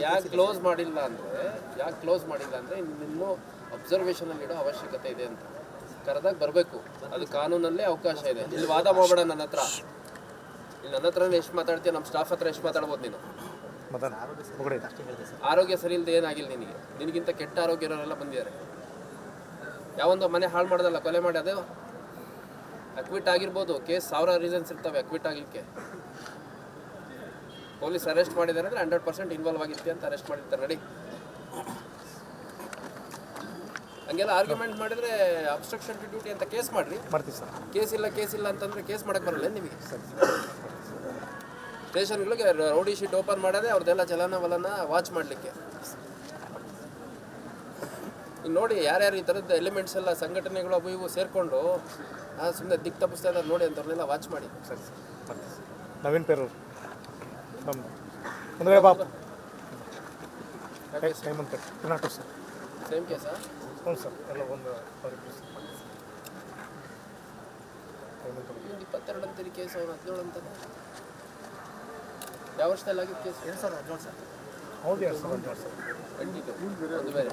ಯಾಕೆ ಕ್ಲೋಸ್ ಮಾಡಿಲ್ಲ ಅಂದರೆ ಇನ್ನೂ ಅಬ್ಸರ್ವೇಷನಲ್ಲಿ ಇಡೋ ಅವಶ್ಯಕತೆ ಇದೆ ಅಂತ ಕರೆದಾಗ ಬರಬೇಕು. ಅದು ಕಾನೂನಲ್ಲೇ ಅವಕಾಶ ಇದೆ. ಇಲ್ಲಿ ವಾದ ಮಾಡಬೇಡ ನನ್ನ ಹತ್ರ. ಇಲ್ಲಿ ನನ್ನ ಹತ್ರನೇ ಎಷ್ಟು ಮಾತಾಡ್ತೀಯ, ನಮ್ಮ ಸ್ಟಾಫ್ ಹತ್ರ ಎಷ್ಟು ಮಾತಾಡ್ಬೋದು ನೀನು? ಆರೋಗ್ಯ ಸರಿ ಇಲ್ಲದೆ ಏನಾಗಿಲ್ಲ ನಿನಗಿಂತ ಕೆಟ್ಟ ಆರೋಗ್ಯ ಇರೋರೆಲ್ಲ ಬಂದಿದ್ದಾರೆ. ಯಾವೊಂದು ಮನೆ ಹಾಳು ಮಾಡೋದಲ್ಲ, ಕೊಲೆ ಮಾಡಿ ಅದೇ ಅಕ್ವಿಟ್ ಆಗಿರ್ಬೋದು. ಕೇಸ್ 1000 ರೀಸನ್ಸ್ ಇರ್ತವೆ ಅಕ್ವಿಟ್ ಆಗಲಿಕ್ಕೆ. ಪೊಲೀಸ್ ಅರೆಸ್ಟ್ ಮಾಡಿದ್ದಾರೆ ಅಂದರೆ 100% ಇನ್ವಾಲ್ವ್ ಆಗಿರ್ತೀಯ ಅಂತ ಅರೆಸ್ಟ್ ಮಾಡಿರ್ತಾರೆ. ನಡಿ, ಹಂಗೆಲ್ಲ ಆರ್ಗ್ಯುಮೆಂಟ್ ಮಾಡಿದ್ರೆ ಅಬ್ಸ್ಟ್ರಕ್ಷನ್ ಟು ಡ್ಯೂಟಿ ಅಂತ ಕೇಸ್ ಮಾಡ್ರಿ. ಕೇಸ್ ಇಲ್ಲ ಅಂತಂದ್ರೆ ಕೇಸ್ ಮಾಡಕ್ಕೆ ಬರಲ್ಲ ನಿಮಗೆ. ಸ್ಟೇಷನ್ಗಳಿಗೆ ರೌಡಿ ಶೀಟ್ ಓಪನ್ ಮಾಡೋದೇ ಅವ್ರದ್ದೆಲ್ಲ ಚಲನವಲನ ವಾಚ್ ಮಾಡಲಿಕ್ಕೆ. ಈಗ ನೋಡಿ ಯಾರ್ಯಾರು ಈ ಥರದ್ದು ಎಲಿಮೆಂಟ್ಸ್ ಎಲ್ಲ ಸಂಘಟನೆಗಳು ಅವು ಇವು ಸೇರಿಕೊಂಡು ಸುಮ್ಮನೆ ದಿಕ್ ತಪ್ಪಿಸ್ತಾ ಇದ್ದಾರೆ ನೋಡಿ ಅಂಥವ್ರನ್ನೆಲ್ಲ ವಾಚ್ ಮಾಡಿ. ನವೀನ್ ಪೇರು ಸೇಮ್ ಕೇಸಾ? ಹ್ಞೂ ಸರ್, ಎಲ್ಲ ಒಂದು 22 ಅಂತೀರಿ ಕೇಸ್, ಅವ್ನು 17 ಅಂತಾನೆ. ಯಾವ ವರ್ಷದಲ್ಲಿ ಆಗಿದ್ದು ಕೇಸ್? 2017 ಸರ್. ಹೌದು, 2017 ಸರ್. ಒಂದು ಬೇರೆ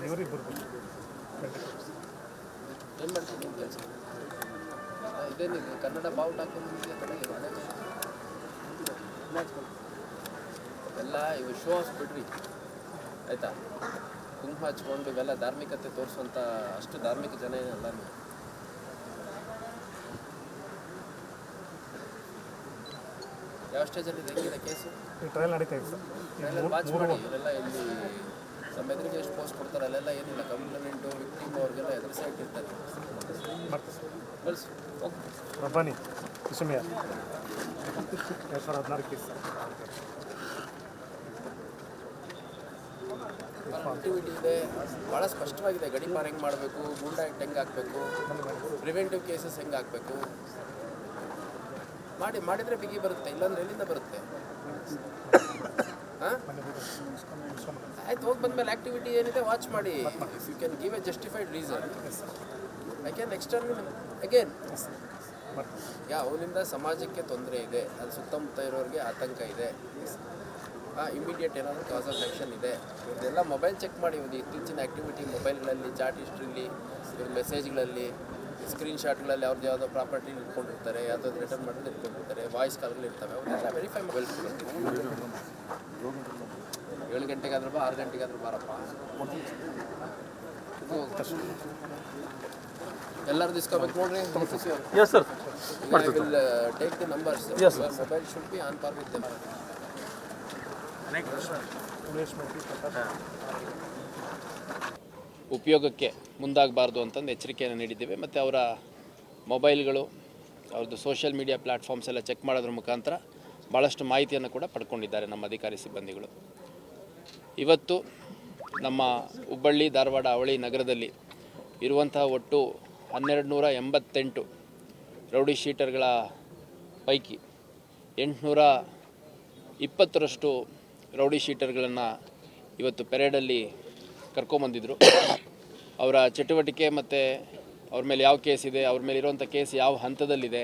ಇವರಿಬ್ಬರು ಏನು ಮಾಡ್ತೀನಿ ಅಂತ ಕೆಲಸ ಇದೇನಿದೆ? ಕನ್ನಡ ಬಾವುಟ ಹಾಕೊಂಡು ಎಲ್ಲ ಇವು ಶೋ ಆಫ್ ಬಿಡ್ರಿ ಆಯಿತಾ? ಕುಂಕುಮ ಹಚ್ಕೊಂಡು ಇವೆಲ್ಲ ಧಾರ್ಮಿಕತೆ ತೋರಿಸುವಂಥ ಅಷ್ಟು ಧಾರ್ಮಿಕ ಜನ ಏನಲ್ಲ ನೀವು. ಯಾವ ಸ್ಟೇಜಲ್ಲಿ ಇದೆ? ಹೆಂಗಿದೆ ಕೇಸು? ಟ್ರಯಲ್ ನಡೀತಾ ಇದೆ ಸರ್. ಟ್ರಯಲ್ ವಾಚ್ ಮಾಡಿ. ಇವರೆಲ್ಲ ಇಲ್ಲಿ ನಮ್ಮ ಎದುರಿಗೆ ಎಷ್ಟು ಪೋಸ್ಟ್ ಕೊಡ್ತಾರೆ ಅಲ್ಲೆಲ್ಲ ಏನಿಲ್ಲ, ಕಂಪ್ಲೇಂಟು ವಿಕ್ಟಿಮ್ ಅವ್ರಿಗೆಲ್ಲ ಎದುರು ಸೈಟ್ ಇರ್ತಾರೆ. ರಬ್ಬಾನಿ ಕುಸುಮಿಯ 2016 ಕೇಸ್ ಸರ್. ಆಕ್ಟಿವಿಟಿ ಇದೆ, ಭಾಳ ಸ್ಪಷ್ಟವಾಗಿದೆ. ಗಡಿಪಾರು ಹೆಂಗೆ ಮಾಡಬೇಕು, ಗೂಂಡಾ ಆ್ಯಕ್ಟ್ ಹೆಂಗೆ ಹಾಕಬೇಕು, ಪ್ರಿವೆಂಟಿವ್ ಕೇಸಸ್ ಹೆಂಗೆ ಹಾಕಬೇಕು ಮಾಡಿದರೆ ಬಿಗಿ ಬರುತ್ತೆ. ಇಲ್ಲಾಂದ್ರೆ ಎಲ್ಲಿಂದ ಬರುತ್ತೆ? ಹಾಂ, ಆಯ್ತು, ಹೋಗಿ ಬಂದಮೇಲೆ ಆ್ಯಕ್ಟಿವಿಟಿ ಏನಿದೆ ವಾಚ್ ಮಾಡಿ. If you can give a justified reason I can extern again. ಅವನಿಂದ ಸಮಾಜಕ್ಕೆ ತೊಂದರೆ ಇದೆ, ಅದು ಸುತ್ತಮುತ್ತ ಇರೋರಿಗೆ ಆತಂಕ ಇದೆ, ಇಮಿಡಿಯೇಟ್ ಏನಾದರೂ ಕಾಸ್ ಆಫ್ ಆ್ಯಕ್ಷನ್ ಇದೆ. ಇವರೆಲ್ಲ ಮೊಬೈಲ್ ಚೆಕ್ ಮಾಡಿ. ಒಂದು ಇತ್ತೀಚಿನ ಆ್ಯಕ್ಟಿವಿಟಿ ಮೊಬೈಲ್ಗಳಲ್ಲಿ, ಚಾಟ್ ಹಿಸ್ಟ್ರಿಲಿ, ಇವ್ರ ಮೆಸೇಜ್ಗಳಲ್ಲಿ, ಸ್ಕ್ರೀನ್ಶಾಟ್ಗಳಲ್ಲಿ ಅವ್ರದ್ದು ಯಾವುದೋ ಪ್ರಾಪರ್ಟಿ ಇಟ್ಕೊಂಡಿರ್ತಾರೆ, ಯಾವುದೋ ರಿಟರ್ನ್ ಮಾಡೋದು ಇಟ್ಕೊಂಡಿರ್ತಾರೆ, ವಾಯ್ಸ್ ಕಾಲ್ಗಳು ಇರ್ತವೆ. ಅವನ್ನೆಲ್ಲ ವೆರಿಫೈ ಮೊಬೈಲ್ 7 ಗಂಟೆಗಾದ್ರೂ ಬಾ, 6 ಗಂಟೆಗಾದ್ರೂ ಬಾರಪ್ಪ. ಎಲ್ಲರೂ ಇಸ್ಕೋಬೇಕು ನೋಡ್ರಿ. Yes sir, take the numbers. Mobile should be on ಪಾರ್ ವಿತ್ ದೆಮ್. ಉಪಯೋಗಕ್ಕೆ ಮುಂದಾಗಬಾರ್ದು ಅಂತಂದು ಎಚ್ಚರಿಕೆಯನ್ನು ನೀಡಿದ್ದೇವೆ. ಮತ್ತು ಅವರ ಮೊಬೈಲ್ಗಳು, ಅವ್ರದ್ದು ಸೋಷಿಯಲ್ ಮೀಡಿಯಾ ಪ್ಲ್ಯಾಟ್ಫಾರ್ಮ್ಸ್ ಎಲ್ಲ ಚೆಕ್ ಮಾಡೋದ್ರ ಮುಖಾಂತರ ಭಾಳಷ್ಟು ಮಾಹಿತಿಯನ್ನು ಕೂಡ ಪಡ್ಕೊಂಡಿದ್ದಾರೆ ನಮ್ಮ ಅಧಿಕಾರಿ ಸಿಬ್ಬಂದಿಗಳು. ಇವತ್ತು ನಮ್ಮ ಹುಬ್ಬಳ್ಳಿ, ಧಾರವಾಡ, ಅವಳಿ ನಗರದಲ್ಲಿ ಇರುವಂತಹ ಒಟ್ಟು 1288 ರೌಡಿ ಶೀಟರ್ಗಳ ಪೈಕಿ 820ರಷ್ಟು ರೌಡಿ ಶೀಟರ್ಗಳನ್ನು ಇವತ್ತು ಪೆರೇಡಲ್ಲಿ ಕರ್ಕೊಂಬಂದಿದ್ರು. ಅವರ ಚಟುವಟಿಕೆ ಮತ್ತು ಅವ್ರ ಮೇಲೆ ಯಾವ ಕೇಸ್ ಇದೆ, ಅವ್ರ ಮೇಲೆ ಇರುವಂಥ ಕೇಸ್ ಯಾವ ಹಂತದಲ್ಲಿದೆ,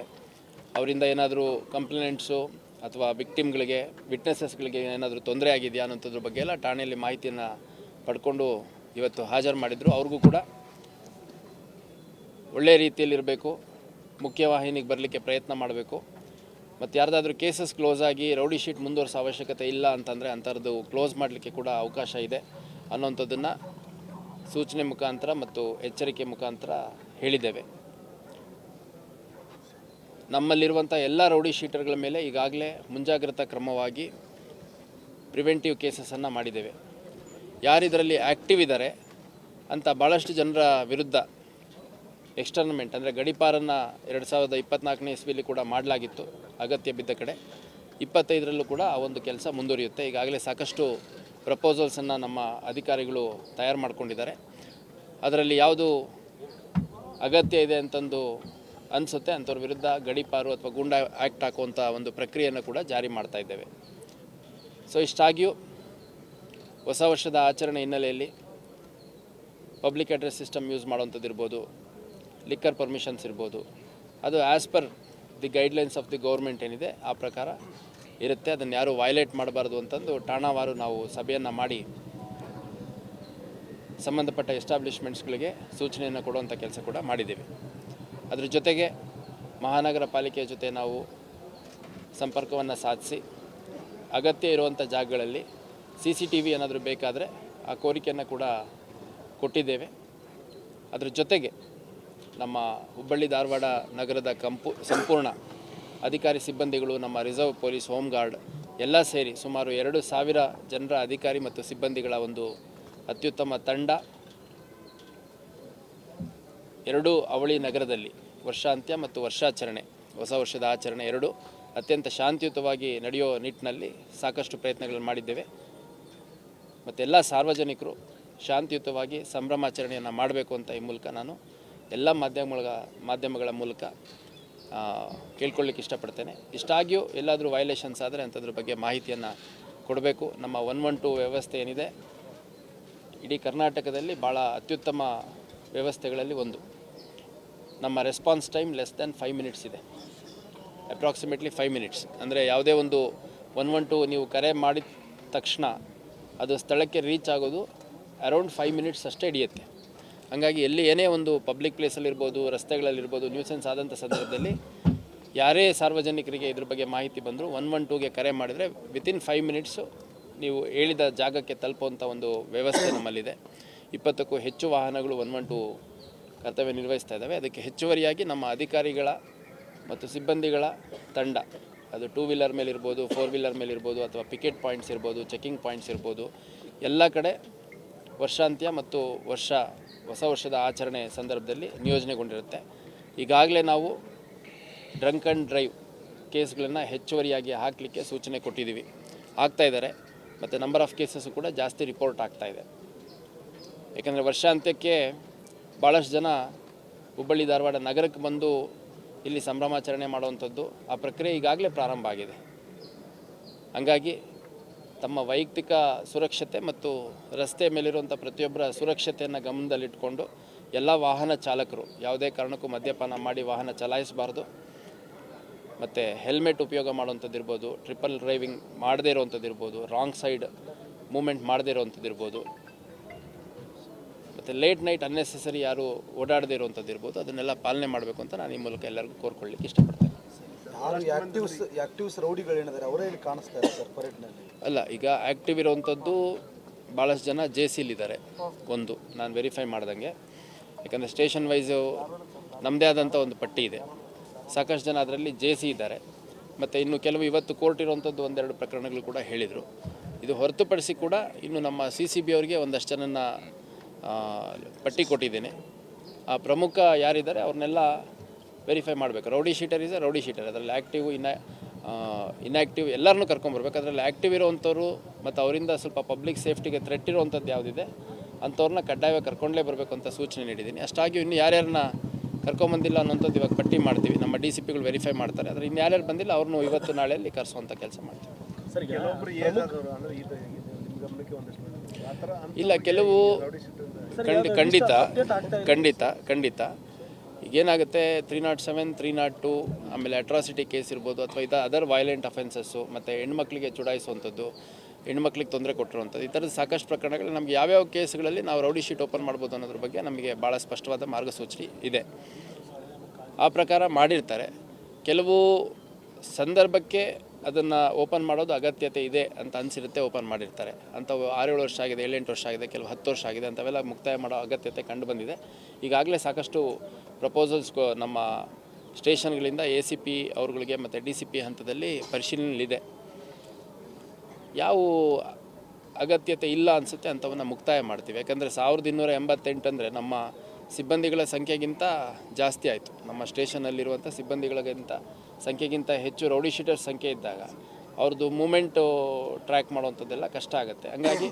ಅವರಿಂದ ಏನಾದರೂ ಕಂಪ್ಲೇಂಟ್ಸು ಅಥವಾ ವಿಕ್ಟಿಮ್ಗಳಿಗೆ, ವಿಟ್ನೆಸಸ್ಗಳಿಗೆ ಏನಾದರೂ ತೊಂದರೆ ಆಗಿದೆಯಾ ಅನ್ನೋಂಥದ್ರ ಬಗ್ಗೆ ಎಲ್ಲ ಠಾಣೆಯಲ್ಲಿ ಮಾಹಿತಿಯನ್ನು ಪಡ್ಕೊಂಡು ಇವತ್ತು ಹಾಜರು ಮಾಡಿದರು. ಅವ್ರಿಗೂ ಕೂಡ ಒಳ್ಳೆಯ ರೀತಿಯಲ್ಲಿರಬೇಕು, ಮುಖ್ಯವಾಹಿನಿಗೆ ಬರಲಿಕ್ಕೆ ಪ್ರಯತ್ನ ಮಾಡಬೇಕು. ಮತ್ತು ಯಾರ್ದಾದ್ರೂ ಕೇಸಸ್ ಕ್ಲೋಸ್ ಆಗಿ ರೌಡಿ ಶೀಟ್ ಮುಂದುವರಿಸೋ ಅವಶ್ಯಕತೆ ಇಲ್ಲ ಅಂತಂದರೆ ಅಂಥದ್ದು ಕ್ಲೋಸ್ ಮಾಡಲಿಕ್ಕೆ ಕೂಡ ಅವಕಾಶ ಇದೆ ಅನ್ನೋಂಥದ್ದನ್ನು ಸೂಚನೆ ಮುಖಾಂತರ ಮತ್ತು ಎಚ್ಚರಿಕೆ ಮುಖಾಂತರ ಹೇಳಿದ್ದೇವೆ. ನಮ್ಮಲ್ಲಿರುವಂಥ ಎಲ್ಲ ರೌಡಿ ಶೀಟರ್ಗಳ ಮೇಲೆ ಈಗಾಗಲೇ ಮುಂಜಾಗ್ರತಾ ಕ್ರಮವಾಗಿ ಪ್ರಿವೆಂಟಿವ್ ಕೇಸಸನ್ನು ಮಾಡಿದ್ದೇವೆ. ಯಾರಿದರಲ್ಲಿ ಆ್ಯಕ್ಟಿವ್ ಇದ್ದಾರೆ ಅಂತ ಭಾಳಷ್ಟು ಜನರ ವಿರುದ್ಧ ಎಕ್ಸ್ಟರ್ನಮೆಂಟ್ ಅಂದರೆ ಗಡಿಪಾರನ್ನು 2024ನೇ ಇಸ್ವಿಲಿ ಕೂಡ ಮಾಡಲಾಗಿತ್ತು. ಅಗತ್ಯ ಬಿದ್ದ ಕಡೆ 25ರಲ್ಲೂ ಕೂಡ ಆ ಒಂದು ಕೆಲಸ ಮುಂದುವರಿಯುತ್ತೆ. ಈಗಾಗಲೇ ಸಾಕಷ್ಟು ಪ್ರಪೋಸಲ್ಸನ್ನು ನಮ್ಮ ಅಧಿಕಾರಿಗಳು ತಯಾರು ಮಾಡ್ಕೊಂಡಿದ್ದಾರೆ. ಅದರಲ್ಲಿ ಯಾವುದು ಅಗತ್ಯ ಇದೆ ಅಂತಂದು ಅನಿಸುತ್ತೆ ಅಂಥವ್ರ ವಿರುದ್ಧ ಗಡಿಪಾರು ಅಥವಾ ಗೂಂಡಾ ಆ್ಯಕ್ಟ್ ಹಾಕುವಂಥ ಒಂದು ಪ್ರಕ್ರಿಯೆಯನ್ನು ಕೂಡ ಜಾರಿ ಮಾಡ್ತಾ ಇದ್ದೇವೆ. ಸೊ ಇಷ್ಟಾಗಿಯೂ ಹೊಸ ವರ್ಷದ ಆಚರಣೆ ಹಿನ್ನೆಲೆಯಲ್ಲಿ ಪಬ್ಲಿಕ್ ಅಡ್ರೆಸ್ ಸಿಸ್ಟಮ್ ಯೂಸ್ ಮಾಡುವಂಥದ್ದು ಇರ್ಬೋದು, ಲಿಕ್ಕರ್ ಪರ್ಮಿಷನ್ಸ್ ಇರ್ಬೋದು, ಅದು as per the guidelines of the government ಏನಿದೆ ಆ ಪ್ರಕಾರ ಇರುತ್ತೆ. ಅದನ್ನು ಯಾರು ವೈಲೇಟ್ ಮಾಡಬಾರ್ದು ಅಂತಂದು ಠಾಣಾವಾರು ನಾವು ಸಭೆಯನ್ನು ಮಾಡಿ ಸಂಬಂಧಪಟ್ಟ ಎಸ್ಟಾಬ್ಲಿಷ್ಮೆಂಟ್ಸ್ಗಳಿಗೆ ಸೂಚನೆಯನ್ನು ಕೊಡುವಂಥ ಕೆಲಸ ಕೂಡ ಮಾಡಿದ್ದೇವೆ. ಅದರ ಜೊತೆಗೆ ಮಹಾನಗರ ಪಾಲಿಕೆಯ ಜೊತೆ ನಾವು ಸಂಪರ್ಕವನ್ನು ಸಾಧಿಸಿ ಅಗತ್ಯ ಇರುವಂಥ ಜಾಗಗಳಲ್ಲಿ CCTV ಏನಾದರೂ ಬೇಕಾದರೆ ಆ ಕೋರಿಕೆಯನ್ನು ಕೂಡ ಕೊಟ್ಟಿದ್ದೇವೆ. ಅದರ ಜೊತೆಗೆ ನಮ್ಮ ಹುಬ್ಬಳ್ಳಿ ಧಾರವಾಡ ನಗರದ ಸಂಪೂರ್ಣ ಅಧಿಕಾರಿ ಸಿಬ್ಬಂದಿಗಳು, ನಮ್ಮ ರಿಸರ್ವ್ ಪೊಲೀಸ್, ಹೋಮ್ ಗಾರ್ಡ್ ಎಲ್ಲ ಸೇರಿ ಸುಮಾರು 2,000 ಜನರ ಅಧಿಕಾರಿ ಮತ್ತು ಸಿಬ್ಬಂದಿಗಳ ಒಂದು ಅತ್ಯುತ್ತಮ ತಂಡ ಎರಡೂ ಅವಳಿ ನಗರದಲ್ಲಿ ವರ್ಷಾಂತ್ಯ ಮತ್ತು ವರ್ಷಾಚರಣೆ, ಹೊಸ ವರ್ಷದ ಆಚರಣೆ ಎರಡೂ ಅತ್ಯಂತ ಶಾಂತಿಯುತವಾಗಿ ನಡೆಯೋ ನಿಟ್ಟಿನಲ್ಲಿ ಸಾಕಷ್ಟು ಪ್ರಯತ್ನಗಳನ್ನು ಮಾಡಿದ್ದೇವೆ. ಮತ್ತು ಎಲ್ಲ ಸಾರ್ವಜನಿಕರು ಶಾಂತಿಯುತವಾಗಿ ಸಂಭ್ರಮಾಚರಣೆಯನ್ನು ಮಾಡಬೇಕು ಅಂತ ಈ ಮೂಲಕ ನಾನು ಎಲ್ಲ ಮಾಧ್ಯಮಗಳ ಮೂಲಕ ಕೇಳ್ಕೊಳ್ಳಿಕ್ಕೆ ಇಷ್ಟಪಡ್ತೇನೆ. ಇಷ್ಟಾಗಿಯೂ ಎಲ್ಲಾದರೂ ವೈಲೇಷನ್ಸ್ ಆದರೆ ಅಂಥದ್ರ ಬಗ್ಗೆ ಮಾಹಿತಿಯನ್ನು ಕೊಡಬೇಕು. ನಮ್ಮ 112 ವ್ಯವಸ್ಥೆ ಏನಿದೆ ಇಡೀ ಕರ್ನಾಟಕದಲ್ಲಿ ಭಾಳ ಅತ್ಯುತ್ತಮ ವ್ಯವಸ್ಥೆಗಳಲ್ಲಿ ಒಂದು. ನಮ್ಮ response time less than 5 minutes ಇದೆ, ಅಪ್ರಾಕ್ಸಿಮೇಟ್ಲಿ 5 ಮಿನಿಟ್ಸ್. ಅಂದರೆ ಯಾವುದೇ ಒಂದು 112 ನೀವು ಕರೆ ಮಾಡಿದ ತಕ್ಷಣ ಅದು ಸ್ಥಳಕ್ಕೆ ರೀಚ್ ಆಗೋದು ಅರೌಂಡ್ 5 ಮಿನಿಟ್ಸ್ ಅಷ್ಟೇ ಹಿಡಿಯುತ್ತೆ. ಹಾಗಾಗಿ ಎಲ್ಲಿ ಏನೇ ಒಂದು ಪಬ್ಲಿಕ್ ಪ್ಲೇಸಲ್ಲಿರ್ಬೋದು, ರಸ್ತೆಗಳಲ್ಲಿರ್ಬೋದು ನ್ಯೂಸೆನ್ಸ್ ಆದಂಥ ಸಂದರ್ಭದಲ್ಲಿ ಯಾರೇ ಸಾರ್ವಜನಿಕರಿಗೆ ಇದ್ರ ಬಗ್ಗೆ ಮಾಹಿತಿ ಬಂದರೂ 112ಗೆ ಕರೆ ಮಾಡಿದರೆ ವಿತಿನ್ 5 ಮಿನಿಟ್ಸು ನೀವು ಹೇಳಿದ ಜಾಗಕ್ಕೆ ತಲುಪುವಂಥ ಒಂದು ವ್ಯವಸ್ಥೆ ನಮ್ಮಲ್ಲಿದೆ. 20ಕ್ಕೂ ಹೆಚ್ಚು ವಾಹನಗಳು 112 ಕರ್ತವ್ಯ ನಿರ್ವಹಿಸ್ತಾ ಇದ್ದಾವೆ. ಅದಕ್ಕೆ ಹೆಚ್ಚುವರಿಯಾಗಿ ನಮ್ಮ ಅಧಿಕಾರಿಗಳ ಮತ್ತು ಸಿಬ್ಬಂದಿಗಳ ತಂಡ, ಅದು 2 ವೀಲರ್ ಮೇಲಿರ್ಬೋದು, 4 ವೀಲರ್ ಮೇಲಿರ್ಬೋದು, ಅಥವಾ ಪಿಕೆಟ್ ಪಾಯಿಂಟ್ಸ್ ಇರ್ಬೋದು, ಚೆಕಿಂಗ್ ಪಾಯಿಂಟ್ಸ್ ಇರ್ಬೋದು, ಎಲ್ಲ ಕಡೆ ವರ್ಷಾಂತ್ಯ ಮತ್ತು ಹೊಸ ವರ್ಷದ ಆಚರಣೆ ಸಂದರ್ಭದಲ್ಲಿ ನಿಯೋಜನೆಗೊಂಡಿರುತ್ತೆ. ಈಗಾಗಲೇ ನಾವು ಡ್ರಂಕ್ ಆ್ಯಂಡ್ ಡ್ರೈವ್ ಕೇಸ್ಗಳನ್ನು ಹೆಚ್ಚುವರಿಯಾಗಿ ಹಾಕಲಿಕ್ಕೆ ಸೂಚನೆ ಕೊಟ್ಟಿದ್ದೀವಿ, ಆಗ್ತಾಯಿದ್ದಾರೆ. ಮತ್ತು ನಂಬರ್ ಆಫ್ ಕೇಸಸ್ಸು ಕೂಡ ಜಾಸ್ತಿ ರಿಪೋರ್ಟ್ ಆಗ್ತಾಯಿದೆ. ಯಾಕೆಂದರೆ ವರ್ಷಾಂತ್ಯಕ್ಕೆ ಭಾಳಷ್ಟು ಜನ ಹುಬ್ಬಳ್ಳಿ ಧಾರವಾಡ ನಗರಕ್ಕೆ ಬಂದು ಇಲ್ಲಿ ಸಂಭ್ರಮಾಚರಣೆ ಮಾಡುವಂಥದ್ದು ಆ ಪ್ರಕ್ರಿಯೆ ಈಗಾಗಲೇ ಪ್ರಾರಂಭ ಆಗಿದೆ. ಹಂಗಾಗಿ ತಮ್ಮ ವೈಯಕ್ತಿಕ ಸುರಕ್ಷತೆ ಮತ್ತು ರಸ್ತೆ ಮೇಲಿರುವಂಥ ಪ್ರತಿಯೊಬ್ಬರ ಸುರಕ್ಷತೆಯನ್ನು ಗಮನದಲ್ಲಿಟ್ಕೊಂಡು ಎಲ್ಲ ವಾಹನ ಚಾಲಕರು ಯಾವುದೇ ಕಾರಣಕ್ಕೂ ಮದ್ಯಪಾನ ಮಾಡಿ ವಾಹನ ಚಲಾಯಿಸಬಾರ್ದು. ಮತ್ತು ಹೆಲ್ಮೆಟ್ ಉಪಯೋಗ ಮಾಡುವಂಥದ್ದು ಇರ್ಬೋದು, ಟ್ರಿಪಲ್ ಡ್ರೈವಿಂಗ್ ಮಾಡದೇ ಇರುವಂಥದ್ದು ಇರ್ಬೋದು, ರಾಂಗ್ ಸೈಡ್ ಮೂಮೆಂಟ್ ಮಾಡದೇ ಇರುವಂಥದ್ದು ಇರ್ಬೋದು, ಮತ್ತು ಲೇಟ್ ನೈಟ್ ಅನ್ನೆಸೆಸರಿ ಯಾರು ಓಡಾಡದೇ ಇರುವಂಥದ್ದು ಇರ್ಬೋದು, ಅದನ್ನೆಲ್ಲ ಪಾಲನೆ ಮಾಡಬೇಕು ಅಂತ ನಾನು ಈ ಮೂಲಕ ಎಲ್ಲರಿಗೂ ಕೋರ್ಕೊಳ್ಳಿಕ್ಕೆ ಇಷ್ಟಪಡ್ತೇನೆ. ಆಕ್ಟಿವ್ಸ್ ರೌಡಿಗಳೇನಿದ್ದಾರೆ ಅವರೇ ಇಲ್ಲಿ ಕಾಣಿಸ್ತಾರೆ ಸರ್ ಪರೇಡ್ನಲ್ಲಿ? ಅಲ್ಲ, ಈಗ ಆ್ಯಕ್ಟಿವ್ ಇರೋವಂಥದ್ದು ಭಾಳಷ್ಟು ಜನ JCಲಿದ್ದಾರೆ. ಒಂದು ನಾನು ವೆರಿಫೈ ಮಾಡ್ದಂಗೆ, ಯಾಕಂದರೆ ಸ್ಟೇಷನ್ ವೈಸು ನಮ್ಮದೇ ಆದಂಥ ಒಂದು ಪಟ್ಟಿ ಇದೆ. ಸಾಕಷ್ಟು ಜನ ಅದರಲ್ಲಿ JC ಇದ್ದಾರೆ. ಮತ್ತು ಇನ್ನು ಕೆಲವು ಇವತ್ತು ಕೋರ್ಟ್ ಇರುವಂಥದ್ದು 1-2 ಪ್ರಕರಣಗಳು ಕೂಡ ಹೇಳಿದರು. ಇದು ಹೊರತುಪಡಿಸಿ ಕೂಡ ಇನ್ನು ನಮ್ಮ CCB ಅವರಿಗೆ ಒಂದಷ್ಟು ಜನನ ಪಟ್ಟಿ ಕೊಟ್ಟಿದ್ದೇನೆ. ಆ ಪ್ರಮುಖ ಯಾರಿದ್ದಾರೆ ಅವ್ರನ್ನೆಲ್ಲ ವೆರಿಫೈ ಮಾಡಬೇಕು. Rowdy sheeter is rowdy sheeter, ಅದರಲ್ಲಿ ಆ್ಯಕ್ಟಿವ್ ಇನ್ಆ್ಯಕ್ಟಿವ್ ಎಲ್ಲರನ್ನೂ ಕರ್ಕೊಂಬರ್ಬೇಕು. ಅದರಲ್ಲಿ ಆ್ಯಕ್ಟಿವ್ ಇರೋವಂಥವ್ರು ಮತ್ತು ಅವರಿಂದ ಸ್ವಲ್ಪ ಪಬ್ಲಿಕ್ ಸೇಫ್ಟಿಗೆ ಥ್ರೆಟ್ ಇರೋವಂಥದ್ದು ಯಾವುದಿದೆ ಅಂಥವ್ರನ್ನ ಕಡ್ಡಾಯವಾಗಿ ಕರ್ಕೊಂಡೇ ಬರಬೇಕು ಅಂತ ಸೂಚನೆ ನೀಡಿದ್ದೀನಿ. ಅಷ್ಟಾಗಿ ಇನ್ನು ಯಾರ್ಯಾರನ್ನ ಕರ್ಕೊಂಬಂದಿಲ್ಲ ಅನ್ನೋಂಥದ್ದು ಇವಾಗ ಪಟ್ಟಿ ಮಾಡ್ತೀವಿ, ನಮ್ಮ DCPಗಳು ವೆರಿಫೈ ಮಾಡ್ತಾರೆ. ಆದರೆ ಇನ್ನು ಯಾರ್ಯಾರು ಬಂದಿಲ್ಲ ಅವ್ರನ್ನೂ ಇವತ್ತು ನಾಳೆಯಲ್ಲಿ ಕರೆಸುವಂಥ ಕೆಲಸ ಮಾಡ್ತೀವಿ. ಇಲ್ಲ, ಕೆಲವು ಖಂಡಿತ ಈಗೇನಾಗುತ್ತೆ, 307, 302 ಆಮೇಲೆ ಅಟ್ರಾಸಿಟಿ ಕೇಸ್ ಇರ್ಬೋದು, ಅಥವಾ ಅದರ್ ವೈಲೆಂಟ್ ಅಫೆನ್ಸಸ್ಸು, ಮತ್ತು ಹೆಣ್ಮಕ್ಳಿಗೆ ಚುಡಾಯಿಸುವಂಥದ್ದು, ಹೆಣ್ಮಕ್ಳಿಗೆ ತೊಂದರೆ ಕೊಟ್ಟಿರುವಂಥದ್ದು, ಈ ಥರದ ಸಾಕಷ್ಟು ಪ್ರಕರಣಗಳು ನಮಗೆ ಯಾವ್ಯಾವ ಕೇಸ್ಗಳಲ್ಲಿ ನಾವು ರೌಡಿ ಶೀಟ್ ಓಪನ್ ಮಾಡ್ಬೋದು ಅನ್ನೋದ್ರ ಬಗ್ಗೆ ನಮಗೆ ಭಾಳ ಸ್ಪಷ್ಟವಾದ ಮಾರ್ಗಸೂಚಿ ಇದೆ. ಆ ಪ್ರಕಾರ ಮಾಡಿರ್ತಾರೆ. ಕೆಲವು ಸಂದರ್ಭಕ್ಕೆ ಅದನ್ನು ಓಪನ್ ಮಾಡೋದು ಅಗತ್ಯತೆ ಇದೆ ಅಂತ ಅನಿಸಿರುತ್ತೆ, ಓಪನ್ ಮಾಡಿರ್ತಾರೆ. ಅಂಥವು 6-7 ವರ್ಷ ಆಗಿದೆ, 7-8 ವರ್ಷ ಆಗಿದೆ, ಕೆಲವು 10 ವರ್ಷ ಆಗಿದೆ, ಅಂಥವೆಲ್ಲ ಮುಕ್ತಾಯ ಮಾಡೋ ಅಗತ್ಯತೆ ಕಂಡು ಬಂದಿದೆ. ಈಗಾಗಲೇ ಸಾಕಷ್ಟು ಪ್ರಪೋಸಲ್ಸ್ ನಮ್ಮ ಸ್ಟೇಷನ್ಗಳಿಂದ ACP ಅವ್ರುಗಳಿಗೆ ಮತ್ತು DCP ಹಂತದಲ್ಲಿ ಪರಿಶೀಲನೆಯಲ್ಲಿದೆ. ಯಾವ ಅಗತ್ಯತೆ ಇಲ್ಲ ಅನಿಸುತ್ತೆ ಅಂಥವನ್ನು ಮುಕ್ತಾಯ ಮಾಡ್ತೀವಿ. ಯಾಕಂದರೆ 1288 ಅಂದರೆ ನಮ್ಮ ಸಿಬ್ಬಂದಿಗಳ ಸಂಖ್ಯೆಗಿಂತ ಜಾಸ್ತಿ ಆಯಿತು. ನಮ್ಮ ಸ್ಟೇಷನಲ್ಲಿರುವಂಥ ಸಿಬ್ಬಂದಿಗಳಿಗಿಂತ ಸಂಖ್ಯೆಗಿಂತ ಹೆಚ್ಚು ರೌಡಿ ಶೀಟರ್ ಸಂಖ್ಯೆ ಇದ್ದಾಗ ಅವ್ರದ್ದು ಮೂಮೆಂಟು ಟ್ರ್ಯಾಕ್ ಮಾಡುವಂಥದ್ದೆಲ್ಲ ಕಷ್ಟ ಆಗುತ್ತೆ. ಹಂಗಾಗಿ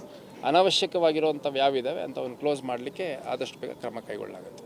ಅನಾವಶ್ಯಕವಾಗಿರುವಂಥವು ಯಾವಿದ್ದಾವೆ ಅಂಥವನ್ನು ಕ್ಲೋಸ್ ಮಾಡಲಿಕ್ಕೆ ಆದಷ್ಟು ಬೇಗ ಕ್ರಮ ಕೈಗೊಳ್ಳಲಾಗುತ್ತೆ.